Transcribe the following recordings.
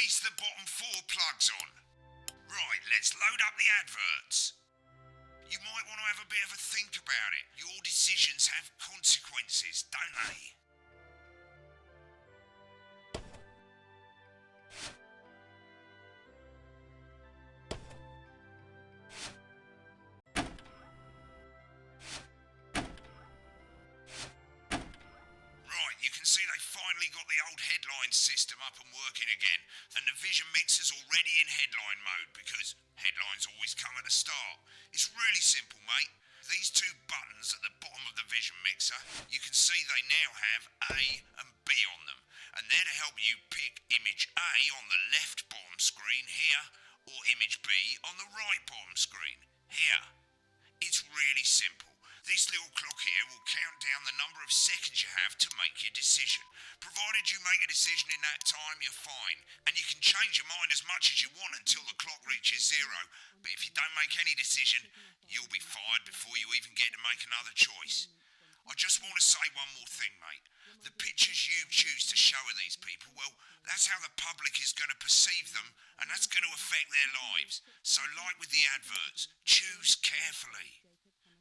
Place the bottom 4 plugs on. Right, let's load up the adverts. You might want to have a bit of a think about it. Your decisions have consequences, don't they? Right, you can see they finally got the old headline system up and working again, and the vision mixer's already in headline mode because headlines always come at the start. It's really simple, mate. These 2 buttons at the bottom of the vision mixer, you can see they now have A and B on them, and they're to help you pick image A on the left bottom screen here, or image B on the right bottom screen here. It's really simple. This little clock here will count down the number of seconds you have to make your decision. Provided you make a decision in that time, you're fine. And you can change your mind as much as you want until the clock reaches 0. But if you don't make any decision, you'll be fired before you even get to make another choice. I just want to say one more thing, mate. The pictures you choose to show of these people, well, that's how the public is going to perceive them, and that's going to affect their lives. So like with the adverts, choose carefully.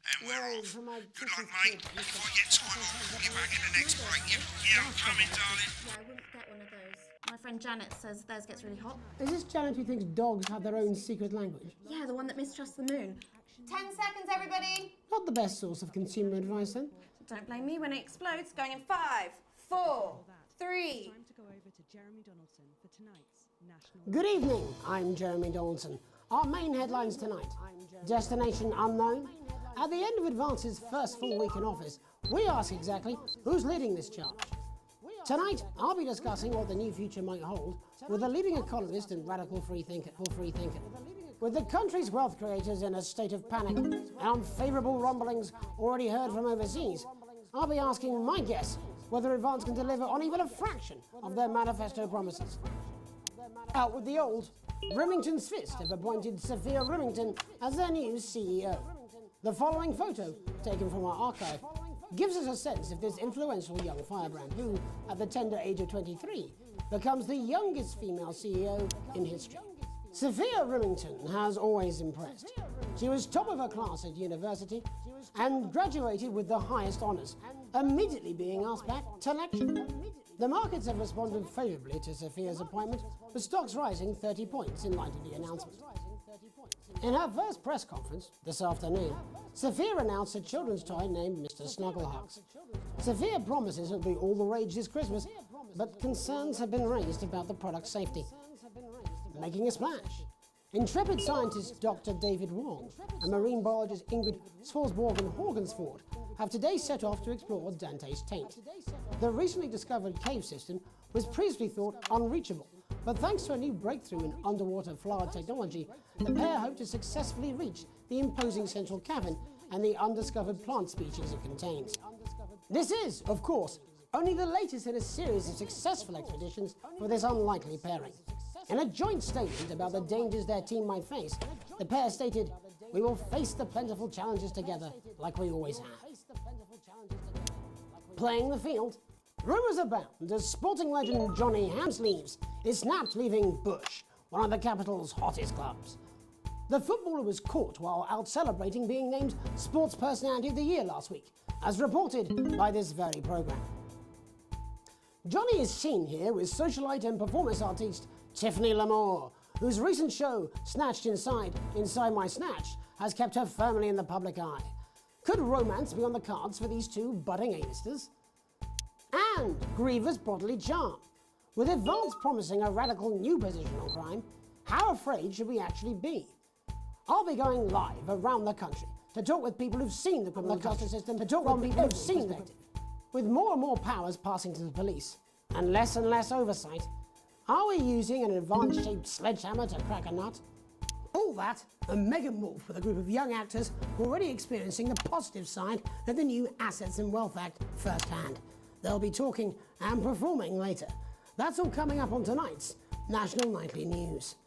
And we're off. Good luck, mate. If I get time, I'll call you back in the next break. Yeah, I'm coming, darling. Yeah, I wouldn't get one of those. My friend Janet says theirs gets really hot. Is this Janet who thinks dogs have their own secret language? Yeah, the one that mistrusts the moon. 10 seconds, everybody. Not the best source of consumer advice, then. Don't blame me when it explodes. Going in 5, 4, 3. Time to go over to Jeremy Donaldson for tonight's national. Good evening, I'm Jeremy Donaldson. Our main headlines tonight. Destination unknown. At the end of Advance's first full week in office, we ask exactly who's leading this charge. Tonight, I'll be discussing what the new future might hold with a leading economist and radical free thinker. With the country's wealth creators in a state of panic and unfavourable rumblings already heard from overseas, I'll be asking my guess whether Advance can deliver on even a fraction of their manifesto promises. Out with the old, Rimington's Fist have appointed Sophia Rimington as their new CEO. The following photo, taken from our archive, gives us a sense of this influential young firebrand who, at the tender age of 23, becomes the youngest female CEO in history. Sophia Rimington has always impressed. She was top of her class at university and graduated with the highest honours, immediately being asked back to lecture. The markets have responded favourably to Sophia's appointment, with stocks rising 30 points in light of the announcement. In her first press conference this afternoon, Sophia announced a children's toy named Mr. Snugglehugs. Sophia promises it'll be all the rage this Christmas, but concerns have been raised about the product's safety. Making a splash. Intrepid scientist Dr. David Wong and marine biologist Ingrid Swarsborg-Horgensford have today set off to explore Dante's taint. The recently discovered cave system was previously thought unreachable, but thanks to a new breakthrough in underwater flower technology, the pair hope to successfully reach the imposing central cavern and the undiscovered plant species it contains. This is, of course, only the latest in a series of successful expeditions for this unlikely pairing. In a joint statement about the dangers their team might face, the pair stated, "We will face the plentiful challenges together like we always have." Playing the field, rumours abound as sporting legend Johnny Hamsleeves is snapped leaving Bush, one of the capital's hottest clubs. The footballer was caught while out celebrating being named Sports Personality of the Year last week, as reported by this very programme. Johnny is seen here with socialite and performance artiste Tiffany Lamore, whose recent show, Snatched Inside My Snatch, has kept her firmly in the public eye. Could romance be on the cards for these two budding A-listers? And Griever's bodily charm. With Advance promising a radical new position on crime, how afraid should we actually be? I'll be going live around the country to talk with people who've seen the criminal justice system, with more and more powers passing to the police, and less oversight. Are we using an Advance-shaped sledgehammer to crack a nut? All that, and mega morph with a group of young actors already experiencing the positive side of the new Assets and Wealth Act firsthand. They'll be talking and performing later. That's all coming up on tonight's National Nightly News.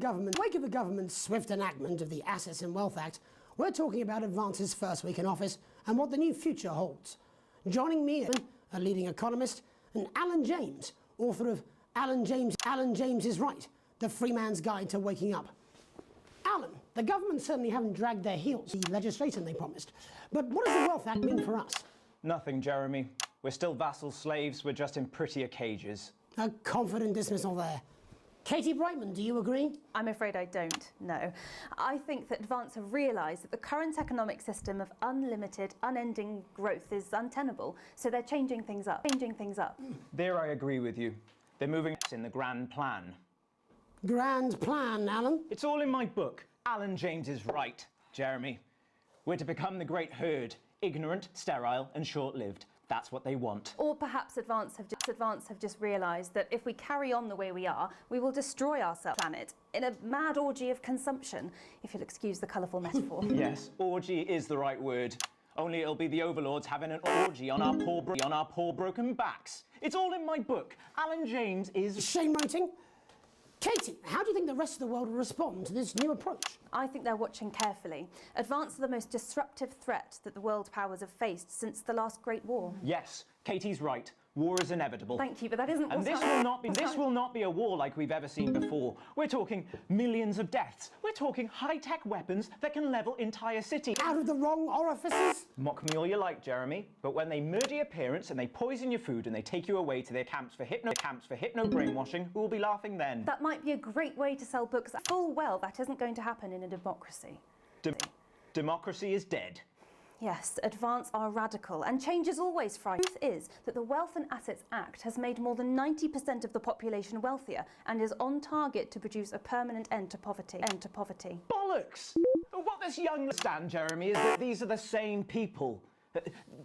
the government's swift enactment of the Assets and Wealth Act, we're talking about Advance's first week in office and what the new future holds. Joining me, a leading economist, and Alan James, author of Alan James is Right, the Free Man's Guide to Waking Up. Alan, the government certainly haven't dragged their heels, the legislation they promised. But what does the Wealth Act mean for us? Nothing, Jeremy. We're still vassal slaves, we're just in prettier cages. A confident dismissal there. Katie Brightman, do you agree? I'm afraid I don't, no. I think that Advance have realised that the current economic system of unlimited, unending growth is untenable, so they're changing things up. There I agree with you. They're moving in the grand plan. Grand plan, Alan. It's all in my book. Alan James is Right, Jeremy. We're to become the great herd, ignorant, sterile and short-lived. That's what they want. Or perhaps Advance have just realised that if we carry on the way we are, we will destroy our planet in a mad orgy of consumption, if you'll excuse the colourful metaphor. Yes, orgy is the right word. Only it'll be the overlords having an orgy on our poor broken backs. It's all in my book. Alan James is... Shame writing. Katie, how do you think the rest of the world will respond to this new approach? I think they're watching carefully. Advance are the most disruptive threat that the world powers have faced since the last Great War. Yes, Katie's right. War is inevitable. Thank you, but that isn't And this will not be a war like we've ever seen before. We're talking millions of deaths. We're talking high-tech weapons that can level entire cities. Out of the wrong orifices? Mock me all you like, Jeremy, but when they murder your parents and they poison your food and they take you away to their camps for hypno brainwashing, who will be laughing then? That might be a great way to sell books. Full well, that isn't going to happen in a democracy. Democracy is dead. Yes, Advance are radical, and change is always frightening. The truth is that the Wealth and Assets Act has made more than 90% of the population wealthier and is on target to produce a permanent end to poverty. Bollocks! What this young understand, Jeremy, is that these are the same people.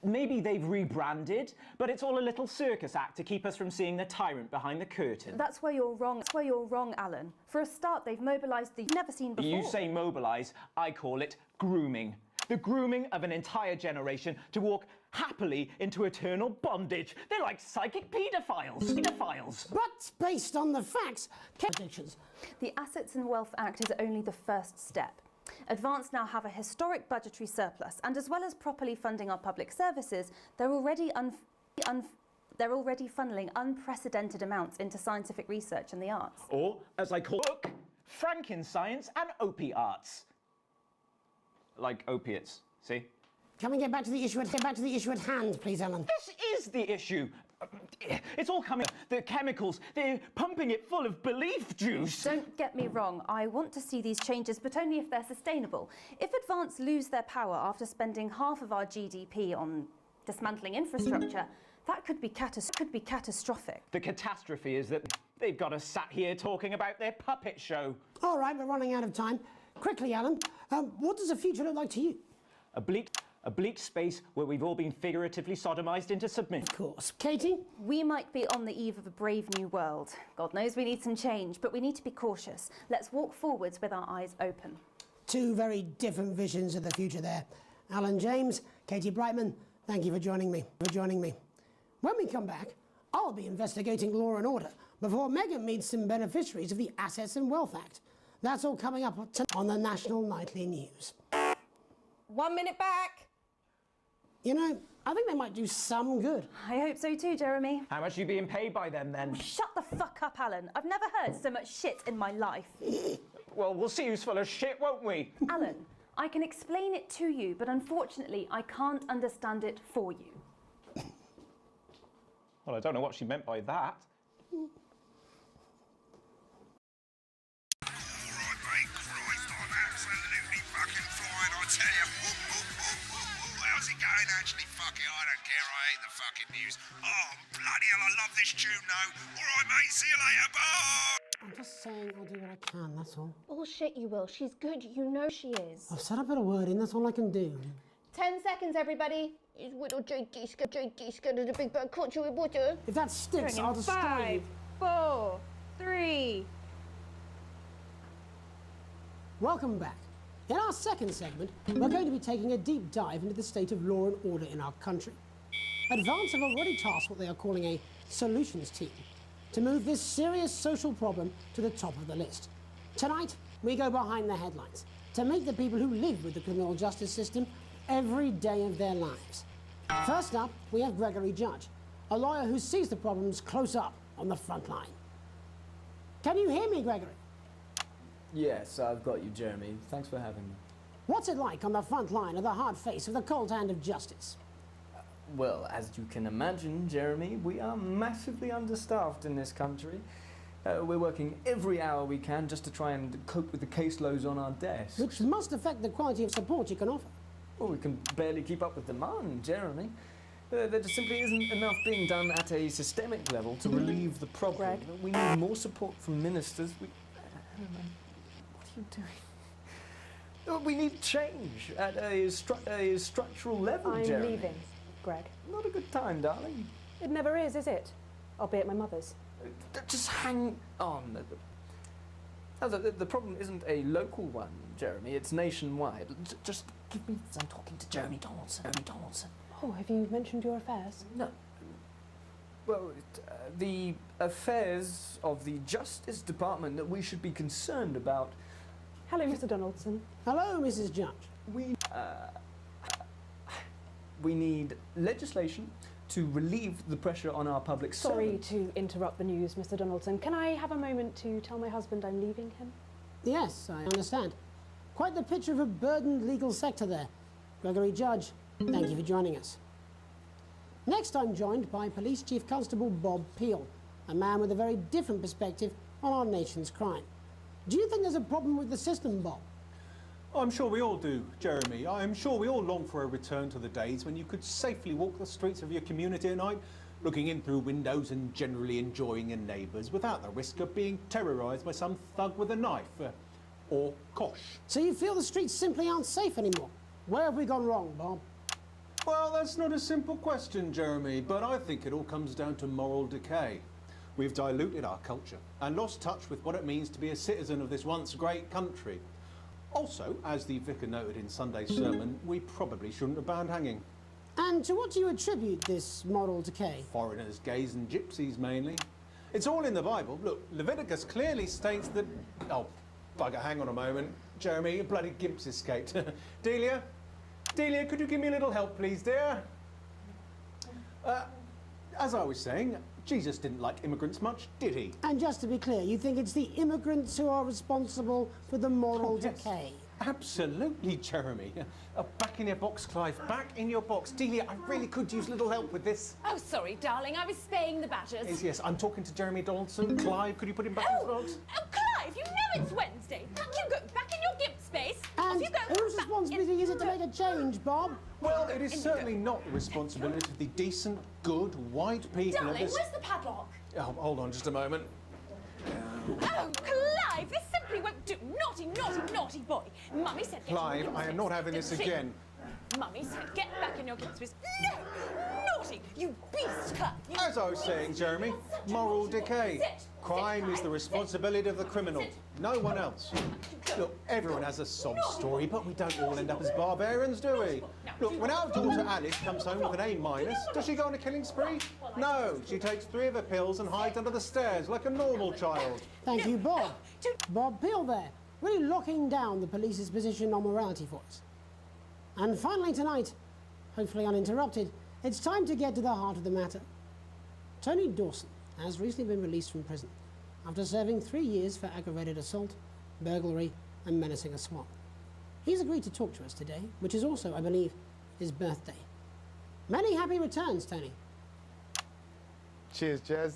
Maybe they've rebranded, but it's all a little circus act to keep us from seeing the tyrant behind the curtain. That's where you're wrong, Alan. For a start, they've mobilised the never seen before. You say mobilise, I call it grooming. The grooming of an entire generation to walk happily into eternal bondage. They're like psychic paedophiles. But based on the facts, predictions. The Assets and Wealth Act is only the first step. Advance now have a historic budgetary surplus, and as well as properly funding our public services, they're already funneling unprecedented amounts into scientific research and the arts. Or, as I call it, Frankenscience and opiates. Like opiates, see? Can we get back to the issue at hand, please, Alan? This is the issue. It's all coming. The chemicals, they're pumping it full of belief juice. Don't get me wrong, I want to see these changes, but only if they're sustainable. If Advance lose their power after spending half of our GDP on dismantling infrastructure, that could be catastrophic. The catastrophe is that they've got us sat here talking about their puppet show. All right, we're running out of time. Quickly, Alan, what does the future look like to you? A bleak space where we've all been figuratively sodomized into submission. Of course. Katie? We might be on the eve of a brave new world. God knows we need some change, but we need to be cautious. Let's walk forwards with our eyes open. Two very different visions of the future there. Alan James, Katie Brightman, thank you for joining me. When we come back, I'll be investigating law and order before Megan meets some beneficiaries of the Assets and Wealth Act. That's all coming up on the National Nightly News. 1 minute back. You know, I think they might do some good. I hope so too, Jeremy. How much are you being paid by them then? Shut the fuck up, Alan. I've never heard so much shit in my life. Well, we'll see who's full of shit, won't we? Alan, I can explain it to you, but unfortunately, I can't understand it for you. Well, I don't know what she meant by that. Actually, fuck it, I don't care, I hate the fucking news. Oh, bloody hell, I love this tune, though. All right, mate, see you later, bye! I'm just saying I'll do what I can, that's all. Bullshit, you will. She's good. You know she is. I've said a bit of word in, that's all I can do. 10 seconds, everybody. Is little JD scared of the big bird caught you with water? If that sticks, I'll destroy you. 5, 4, 3. Welcome back. In our second segment, we're going to be taking a deep dive into the state of law and order in our country. Advance have already tasked what they are calling a solutions team to move this serious social problem to the top of the list. Tonight, we go behind the headlines to meet the people who live with the criminal justice system every day of their lives. First up, we have Gregory Judge, a lawyer who sees the problems close up on the front line. Can you hear me, Gregory? Yes, I've got you, Jeremy. Thanks for having me. What's it like on the front line of the hard face of the cold hand of justice? Well, as you can imagine, Jeremy, we are massively understaffed in this country. We're working every hour we can just to try and cope with the caseloads on our desks. Which must affect the quality of support you can offer. Well, we can barely keep up with demand, Jeremy. There just simply isn't enough being done at a systemic level to relieve the problem. Greg? We need more support from ministers. What are you doing? We need change at a structural level, I'm Jeremy. leaving, Greg. Not a good time, darling. It never is it? I'll be at my mother's. Just hang on. The problem isn't a local one, Jeremy. It's nationwide. Just give me... I'm talking to Jeremy Donaldson. Oh, have you mentioned your affairs? No. Well, the affairs of the Justice Department that we should be concerned about. Hello, Mr. Donaldson. Hello, Mrs. Judge. We need legislation to relieve the pressure on our public Sorry servants. to interrupt the news, Mr. Donaldson. Can I have a moment to tell my husband I'm leaving him? Yes, I understand. Quite the picture of a burdened legal sector there. Gregory Judge, thank you for joining us. Next, I'm joined by Police Chief Constable Bob Peel, a man with a very different perspective on our nation's crime. Do you think there's a problem with the system, Bob? I'm sure we all do, Jeremy. I'm sure we all long for a return to the days when you could safely walk the streets of your community at night, looking in through windows and generally enjoying your neighbours without the risk of being terrorised by some thug with a knife. Or kosh. So you feel the streets simply aren't safe anymore? Where have we gone wrong, Bob? Well, that's not a simple question, Jeremy, but I think it all comes down to moral decay. We've diluted our culture and lost touch with what it means to be a citizen of this once great country. Also, as the vicar noted in Sunday's sermon, we probably shouldn't have banned hanging. And to what do you attribute this moral decay? Foreigners, gays and gypsies mainly. It's all in the Bible. Look, Leviticus clearly states that... Oh, bugger, hang on a moment. Jeremy, a bloody gimp's escaped. Delia, could you give me a little help, please, dear? As I was saying, Jesus didn't like immigrants much, did he? And just to be clear, you think it's the immigrants who are responsible for the moral Yes. decay? Absolutely, Jeremy. Back in your box, Clive. Back in your box. Delia, I really could use a little help with this. Oh, sorry, darling. I was spaying the badgers. Yes, I'm talking to Jeremy Donaldson. Clive, could you put him back in his box? Oh, Clive, you know it's Wednesday. You go back in your gimp space. And Off you go. whose Back responsibility in- is it to make a change, Bob? Well, it is certainly not the responsibility of the decent, good, white people of Darling, this... where's the padlock? Oh, hold on just a moment. Oh, Clive, this simply won't do. Naughty, naughty, naughty boy. Mummy said get in your Clive, gimp I am space, not having this didn't she? again. Mummy said get back in your gimp space. No! Naughty! You beast, Clive! You As I was saying, Jeremy, moral decay. Crime is the responsibility of the criminal, no one else. Look, everyone has a sob story, but we don't all end up as barbarians, do we? Look, when our daughter Alice comes home with an A-, does she go on a killing spree? No, she takes 3 of her pills and hides under the stairs like a normal child. Thank you, Bob. Bob Peel there, really locking down the police's position on morality for us. And finally tonight, hopefully uninterrupted, it's time to get to the heart of the matter. Tony Dawson has recently been released from prison after serving 3 years for aggravated assault, burglary and menacing a swat. He's agreed to talk to us today, which is also, I believe, his birthday. Many happy returns, Tony. Cheers, Jez.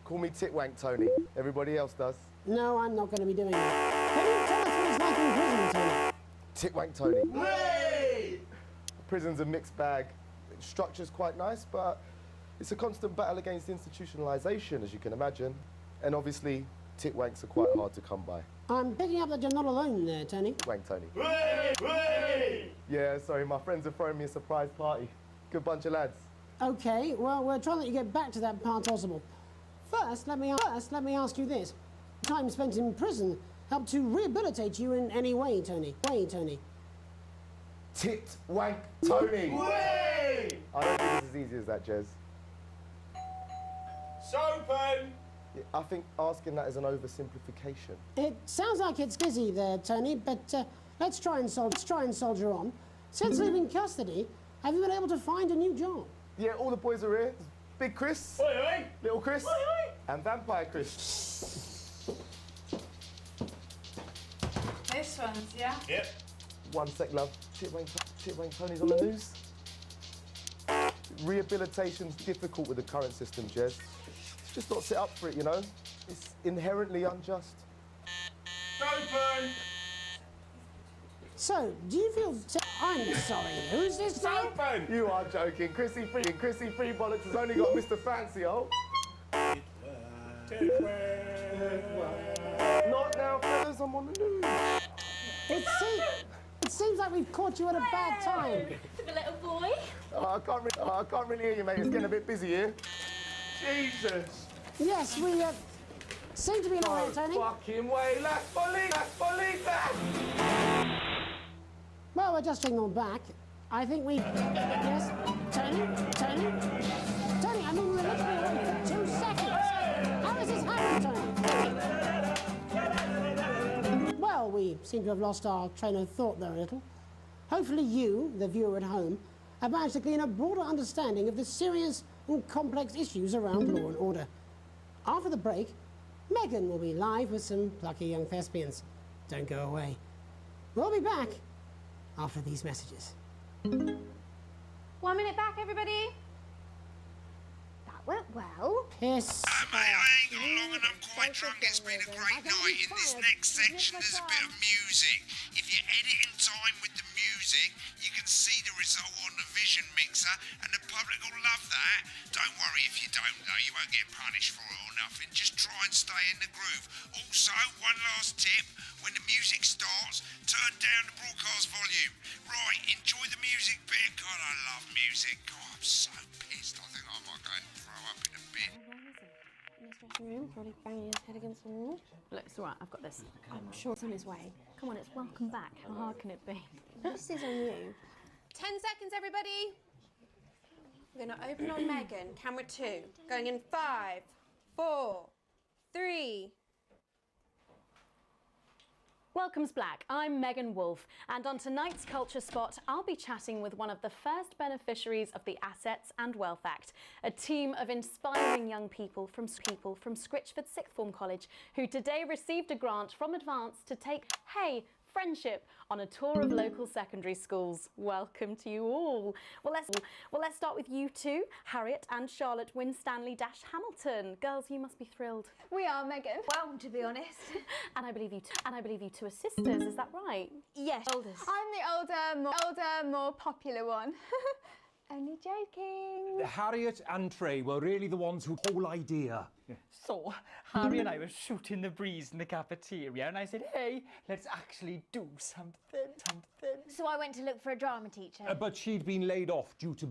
Call me Titwank Tony. Everybody else does. No, I'm not going to be doing that. Can you tell us what it's like in prison, Tony? Titwank Tony. Hey! Prison's a mixed bag. Structure's quite nice, but it's a constant battle against institutionalisation, as you can imagine. And obviously, titwanks are quite hard to come by. I'm picking up that you're not alone there, Tony. Titwank Tony. Yeah, sorry, my friends are throwing me a surprise party. Good bunch of lads. Okay, well, we're trying to let you get back to that part possible. First, let me ask you this. Time spent in prison helped to rehabilitate you in any way, Tony? Titwank Tony. I don't think it's as easy as that, Jez. It's open! I think asking that is an oversimplification. It sounds like it's busy there, Tony, but let's try and soldier on. Since leaving custody, have you been able to find a new job? Yeah, all the boys are here. Big Chris, Oi, oi. Little Chris, Oi, oi. and Vampire Chris. This one's, yeah? Yep. One sec, love. Chitwang Tony's on the news. Rehabilitation's difficult with the current system, Jez. Just not set up for it, you know? It's inherently unjust. Open. So, do you feel... I'm sorry, who's this now? Open. You are joking. Chrissy Free Bollocks has only got Mr. Fancy, oh. Not now, fellas, I'm on the news. It seems like we've caught you at a bad time. The little boy. I can't really hear you, mate. It's getting a bit busy here. Jesus. Yes, we seem to be in a way, Tony. Fucking way. Last police back. Well, we're just signalled back. I think we... Yes, Tony, I mean, we're literally away for 2 seconds. How has this happened, Tony? Well, we seem to have lost our train of thought there a little. Hopefully you, the viewer at home, have managed to glean a broader understanding of the serious and complex issues around law and order. After the break, Megan will be live with some plucky young thespians. Don't go away. We'll be back after these messages. 1 minute back, everybody. That went well. Piss. Mate, I ain't got long and I'm quite drunk. It's been a great night. In this next section, there's a bit of music. If you edit in time with the music, you can see the result on the vision mixer, and the public will love that. Don't worry if you don't, though. You won't get punished for it or nothing. Just try and stay in the groove. Also, one last tip. When the music starts, turn down the broadcast volume. Right, enjoy the music bit. God, I love music. God, I'm so pissed. I think I might go and throw up in a bit. In his dressing room, probably banging his head against the wall. Look, it's all right, I've got this. I'm sure it's on his way. Come on, it's welcome back. How hard can it be? This is on you. 10 seconds, everybody. We're going to open on Megan. Camera 2. Going in 5, 4, 3. Welcome's Black. I'm Megan Wolfe, and on tonight's Culture Spot, I'll be chatting with one of the first beneficiaries of the Assets and Wealth Act, a team of inspiring young people from Scritchford Sixth Form College, who today received a grant from Advance to take, friendship on a tour of local secondary schools. Welcome to you all. Well, let's start with you two, Harriet and Charlotte Winstanley-Hamilton. Girls, you must be thrilled. We are, Megan. Well, to be honest. And I believe you two are sisters, is that right? Yes. Oldest. I'm the older, more popular one. Only joking. Harriet and Trey were really the ones who whole idea. So, Harry and I were shooting the breeze in the cafeteria, and I said, hey, let's actually do something. So I went to look for a drama teacher. But she'd been laid off due to...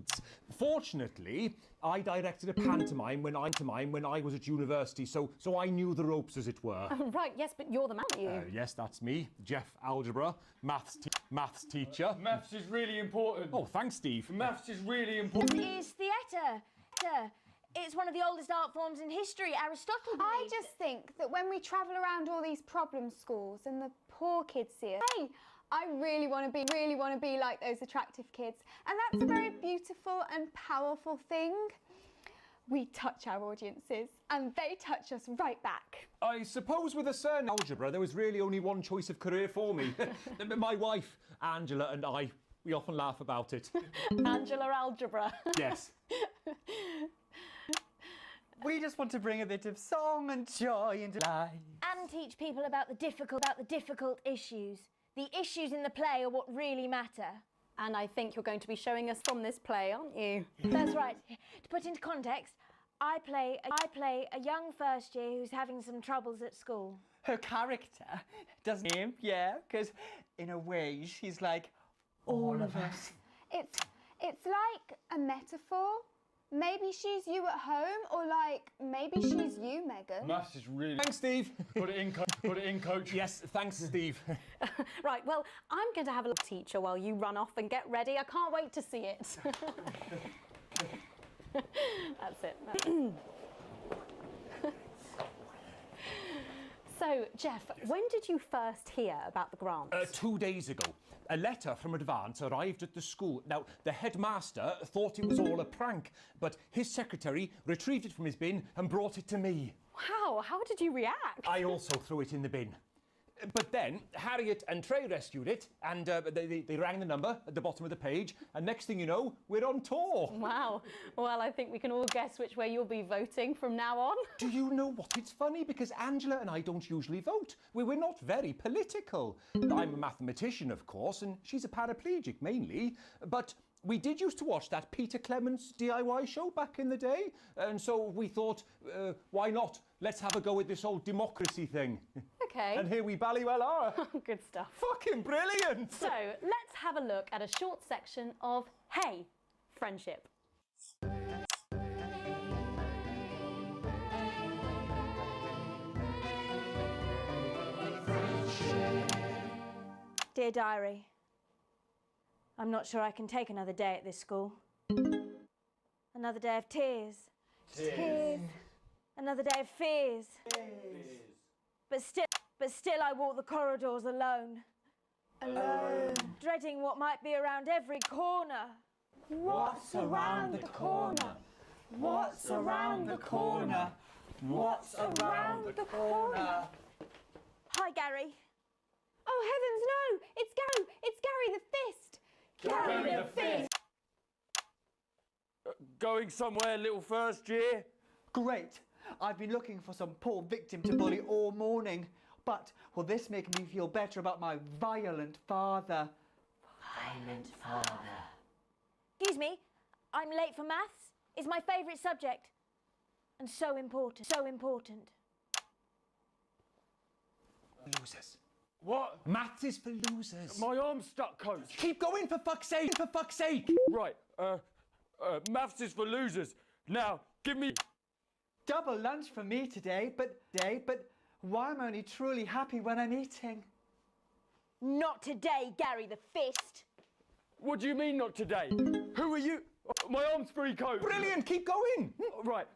Fortunately, I directed a pantomime when I was at university, so I knew the ropes, as it were. Right, yes, but you're the man, aren't you? Yes, that's me, Jeff Algebra, maths teacher. Maths is really important. Oh, thanks, Steve. Maths is really important. It's theatre. It's one of the oldest art forms in history. Aristotle believed I just think that when we travel around all these problem schools and the poor kids see us, hey, I really want to be like those attractive kids. And that's a very beautiful and powerful thing. We touch our audiences and they touch us right back. I suppose with a certain algebra, there was really only one choice of career for me. My wife, Angela, and I, we often laugh about it. Angela Algebra. Yes. We just want to bring a bit of song and joy into life. and teach people about the difficult issues. The issues in the play are what really matter. And I think you're going to be showing us from this play, aren't you? That's right. To put into context, I play a young first year who's having some troubles at school. Her character doesn't him, yeah, because in a way she's like all of us. It's like a metaphor. Maybe she's you at home, or like maybe she's you, Megan. Maths is really... Thanks, Steve. Put it in, coach. Yes, thanks, Steve. Right, well, I'm going to have a look, teacher, while you run off and get ready. I can't wait to see it. That's it. So, Jeff, when did you first hear about the grant? 2 days ago. A letter from Advance arrived at the school. Now, the headmaster thought it was all a prank, but his secretary retrieved it from his bin and brought it to me. Wow, how did you react? I also threw it in the bin. But then Harriet and Trey rescued it, and they rang the number at the bottom of the page, and next thing you know, we're on tour. Wow. Well, I think we can all guess which way you'll be voting from now on. Do you know what? It's funny because Angela and I don't usually vote. We're not very political. I'm a mathematician, of course, and she's a paraplegic mainly, but we did used to watch that Peter Clements DIY show back in the day, and so we thought, why not? Let's have a go with this old democracy thing. Okay. And here we bally well are. Good stuff. Fucking brilliant! So, let's have a look at a short section of Hey, Friendship. Dear Diary, I'm not sure I can take another day at this school. Another day of tears. Tears. Another day of fears. But still I walk the corridors alone. Alone. Dreading what might be around every corner. What's around the corner? What's around the corner? What's around the corner? Hi, Gary. Oh, heavens, no! It's Gary the Fist! Gary the Fist! Going somewhere, little first year? Great. I've been looking for some poor victim to bully all morning. But will this make me feel better about my violent father? Violent father. Excuse me, I'm late for maths. It's my favourite subject. And so important, so important. Losers. What? Maths is for losers. My arm's stuck, coach. Keep going, for fuck's sake, for fuck's sake! Right, maths is for losers. Now, give me... Double lunch for me today, but why am I only truly happy when I'm eating? Not today, Gary the Fist. What do you mean not today? Who are you? My arm's free, coach. Brilliant, keep going! Right,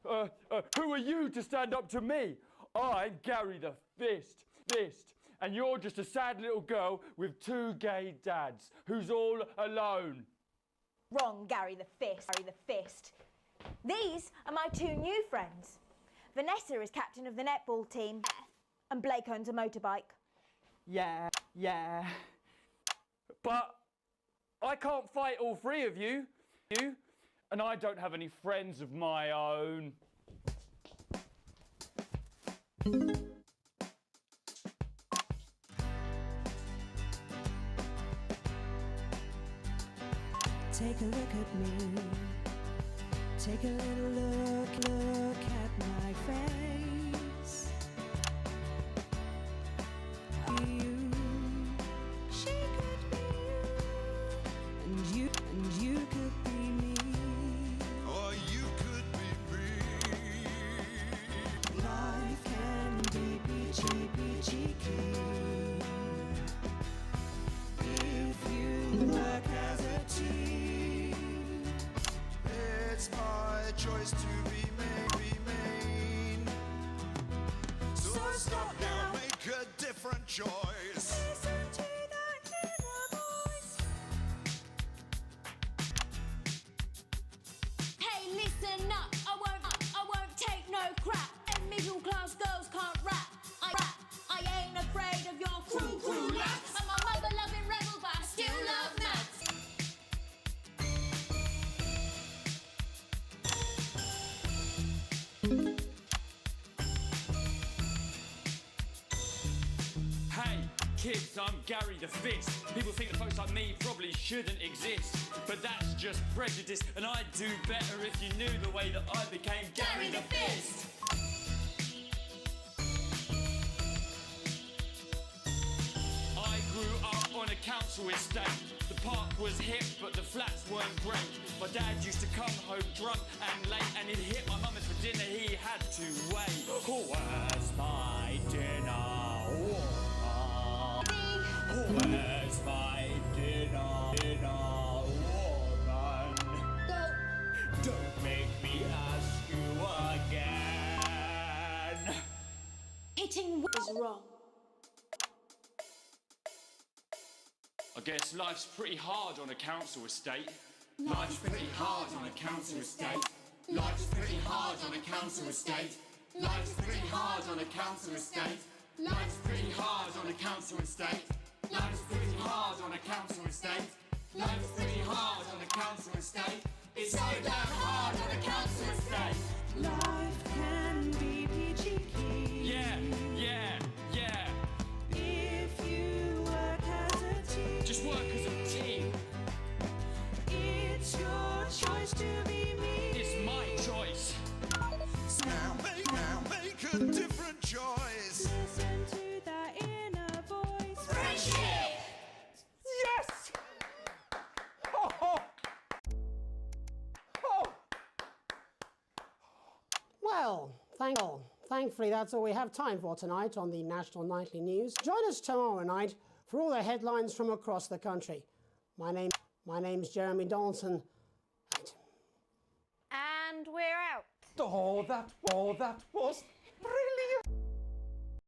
who are you to stand up to me? I'm Gary the Fist. And you're just a sad little girl with 2 gay dads who's all alone. Wrong, Gary the Fist. Gary the Fist. These are my 2 new friends. Vanessa is captain of the netball team, and Blake owns a motorbike. Yeah. But I can't fight all 3 of you, and I don't have any friends of my own. Take a look at me. Take a little look at my face. You, she could be you, and you could be me. Or you could be me. Life can be peachy. If you work as a team. It's my choice to be main. So stop now, make a different choice. Listen to that inner voice. Hey, listen up. I won't take no crap. And middle class girls can't rap. I ain't afraid of your cruel lads. I'm a mother loving rebel, but I still love maths. Hey, kids, I'm Gary the Fist. People think that folks like me probably shouldn't exist, but that's just prejudice, and I'd do better if you knew the way that I became Gary the Fist. I grew up on a council estate. The park was hip, but the flats weren't great. My dad used to come home drunk and late, and he'd hit my mum for dinner, he had to wait. Where's my dinner? Where's my dinner, woman? Don't make me ask you again. Hitting is wrong. I guess life's pretty hard on a council estate. Life's pretty hard on a council estate. Life's pretty hard on a council estate. Life's pretty hard on a council estate. Life's pretty hard on a council estate. Life's pretty hard on a council estate. Life's pretty hard on a council estate. It's so damn hard on a council estate. Life can be peachy keen. Yeah. If you work as a team. Just work as a team. It's your choice to be me. It's my choice. Now make a different choice. Listen to that inner voice. Friendship! Yes! Oh. Well, thankfully that's all we have time for tonight on the National Nightly News. Join us tomorrow night for all the headlines from across the country. My name's Jeremy Donaldson. And we're out. Oh, that was